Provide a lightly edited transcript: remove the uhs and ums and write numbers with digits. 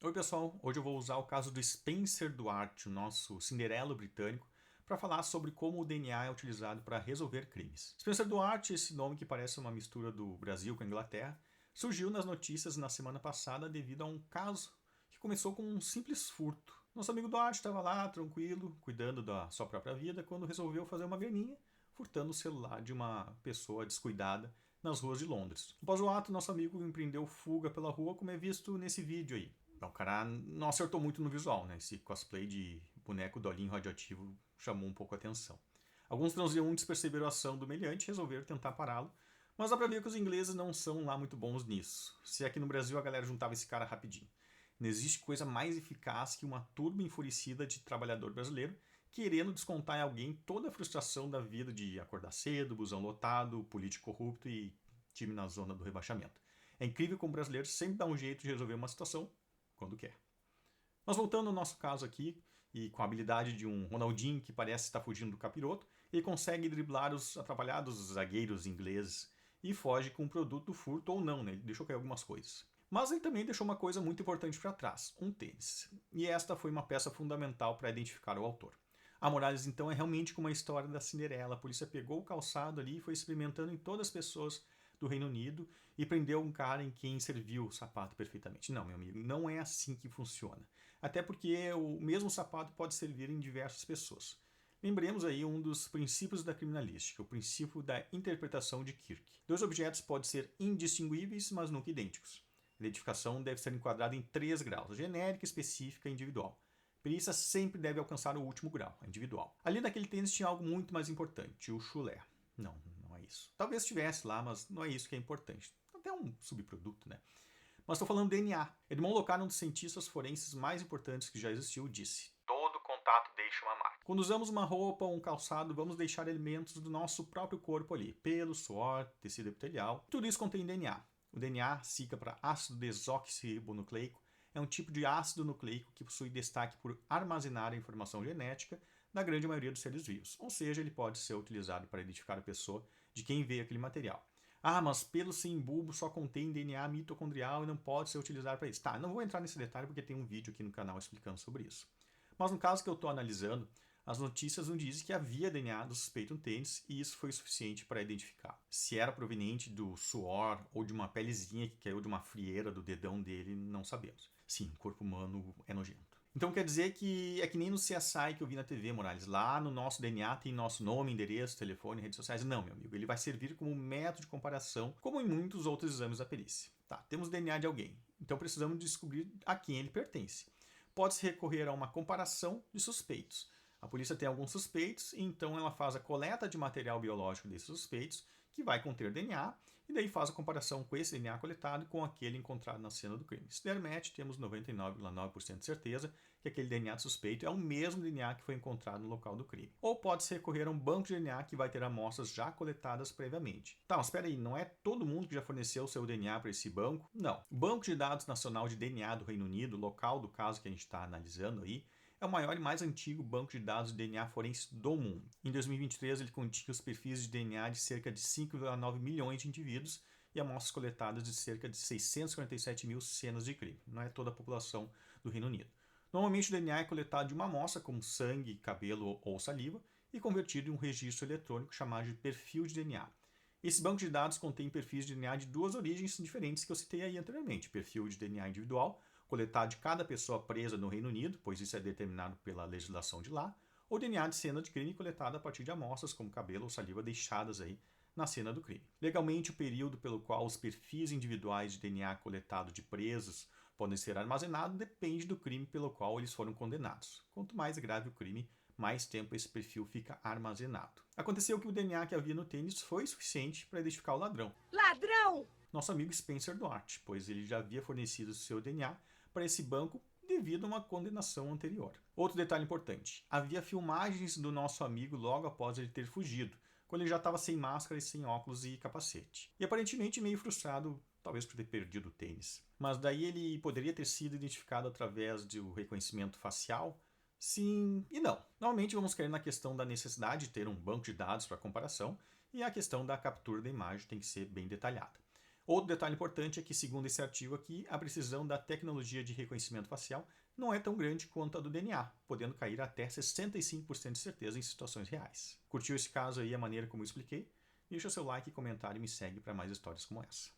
Oi pessoal, hoje eu vou usar o caso do Spencer Duarte, o nosso Cinderelo britânico, para falar sobre como o DNA é utilizado para resolver crimes. Spencer Duarte, esse nome que parece uma mistura do Brasil com a Inglaterra, surgiu nas notícias na semana passada devido a um caso que começou com um simples furto. Nosso amigo Duarte estava lá, tranquilo, cuidando da sua própria vida, quando resolveu fazer uma graninha, furtando o celular de uma pessoa descuidada nas ruas de Londres. Após o ato, nosso amigo empreendeu fuga pela rua, como é visto nesse vídeo aí. O cara não acertou muito no visual, né? Esse cosplay de boneco dolinho radioativo chamou um pouco a atenção. Alguns transeuntes perceberam a ação do meliante e resolveram tentar pará-lo, mas dá pra ver que os ingleses não são lá muito bons nisso. Se aqui no Brasil a galera juntava esse cara rapidinho. Não existe coisa mais eficaz que uma turba enfurecida de trabalhador brasileiro querendo descontar em alguém toda a frustração da vida de acordar cedo, busão lotado, político corrupto e time na zona do rebaixamento. É incrível como o brasileiro sempre dá um jeito de resolver uma situação quando quer. Mas voltando ao nosso caso aqui, e com a habilidade de um Ronaldinho que parece estar fugindo do capiroto, ele consegue driblar os atrapalhados zagueiros ingleses e foge com o produto do furto ou não, né? Ele deixou cair algumas coisas. Mas ele também deixou uma coisa muito importante para trás, um tênis. E esta foi uma peça fundamental para identificar o autor. A Morales então é realmente como a história da Cinderela. A polícia pegou o calçado ali e foi experimentando em todas as pessoas do Reino Unido e prendeu um cara em quem serviu o sapato perfeitamente. Não, meu amigo, não é assim que funciona. Até porque o mesmo sapato pode servir em diversas pessoas. Lembremos aí um dos princípios da criminalística, o princípio da interpretação de Kirk. Dois objetos podem ser indistinguíveis, mas nunca idênticos. A identificação deve ser enquadrada em três graus: genérica, específica e individual. A perícia sempre deve alcançar o último grau, a individual. Ali naquele tênis tinha algo muito mais importante, o chulé. Não, não é isso. Talvez estivesse lá, mas não é isso que é importante. Até um subproduto, né? Mas estou falando do DNA. Edmond Locard, um dos cientistas forenses mais importantes que já existiu, disse: todo contato deixa uma marca. Quando usamos uma roupa ou um calçado, vamos deixar elementos do nosso próprio corpo ali: pelo, suor, tecido epitelial. Tudo isso contém DNA. O DNA, sigla para ácido desoxirribonucleico, é um tipo de ácido nucleico que possui destaque por armazenar a informação genética da grande maioria dos seres vivos. Ou seja, ele pode ser utilizado para identificar a pessoa de quem veio aquele material. Ah, mas pelo sem bulbo só contém DNA mitocondrial e não pode ser utilizado para isso. Tá, não vou entrar nesse detalhe porque tem um vídeo aqui no canal explicando sobre isso. Mas no caso que eu estou analisando, as notícias não dizem que havia DNA do suspeito no tênis e isso foi suficiente para identificar. Se era proveniente do suor ou de uma pelezinha que caiu de uma frieira do dedão dele, não sabemos. Sim, o corpo humano é nojento. Então quer dizer que é que nem no CSI que eu vi na TV, Morales. Lá no nosso DNA tem nosso nome, endereço, telefone, redes sociais. Não, meu amigo. Ele vai servir como método de comparação, como em muitos outros exames da perícia. Tá, temos DNA de alguém. Então precisamos descobrir a quem ele pertence. Pode-se recorrer a uma comparação de suspeitos. A polícia tem alguns suspeitos, e então ela faz a coleta de material biológico desses suspeitos, que vai conter DNA, e daí faz a comparação com esse DNA coletado com aquele encontrado na cena do crime. Se der match, temos 99,9% de certeza que aquele DNA suspeito é o mesmo DNA que foi encontrado no local do crime. Ou pode-se recorrer a um banco de DNA que vai ter amostras já coletadas previamente. Tá, mas espera aí, não é todo mundo que já forneceu o seu DNA para esse banco? Não. O Banco de Dados Nacional de DNA do Reino Unido, local do caso que a gente está analisando aí, é o maior e mais antigo banco de dados de DNA forense do mundo. Em 2023, ele continha os perfis de DNA de cerca de 5,9 milhões de indivíduos e amostras coletadas de cerca de 647 mil cenas de crime. Não é toda a população do Reino Unido. Normalmente o DNA é coletado de uma amostra, como sangue, cabelo ou saliva, e convertido em um registro eletrônico chamado de perfil de DNA. Esse banco de dados contém perfis de DNA de duas origens diferentes que eu citei aí anteriormente: perfil de DNA individual, coletado de cada pessoa presa no Reino Unido, pois isso é determinado pela legislação de lá, ou DNA de cena de crime coletado a partir de amostras como cabelo ou saliva deixadas aí na cena do crime. Legalmente, o período pelo qual os perfis individuais de DNA coletado de presos podem ser armazenados depende do crime pelo qual eles foram condenados. Quanto mais grave o crime, mais tempo esse perfil fica armazenado. Aconteceu que o DNA que havia no tênis foi suficiente para identificar o ladrão. Ladrão! Nosso amigo Spencer Duarte, pois ele já havia fornecido seu DNA para esse banco devido a uma condenação anterior. Outro detalhe importante: havia filmagens do nosso amigo logo após ele ter fugido, quando ele já estava sem máscara e sem óculos e capacete. E aparentemente meio frustrado, talvez por ter perdido o tênis. Mas daí ele poderia ter sido identificado através do reconhecimento facial? Sim e não. Normalmente vamos cair na questão da necessidade de ter um banco de dados para comparação e a questão da captura da imagem tem que ser bem detalhada. Outro detalhe importante é que, segundo esse artigo aqui, a precisão da tecnologia de reconhecimento facial não é tão grande quanto a do DNA, podendo cair até 65% de certeza em situações reais. Curtiu esse caso aí, a maneira como eu expliquei? Deixa seu like e comentário e me segue para mais histórias como essa.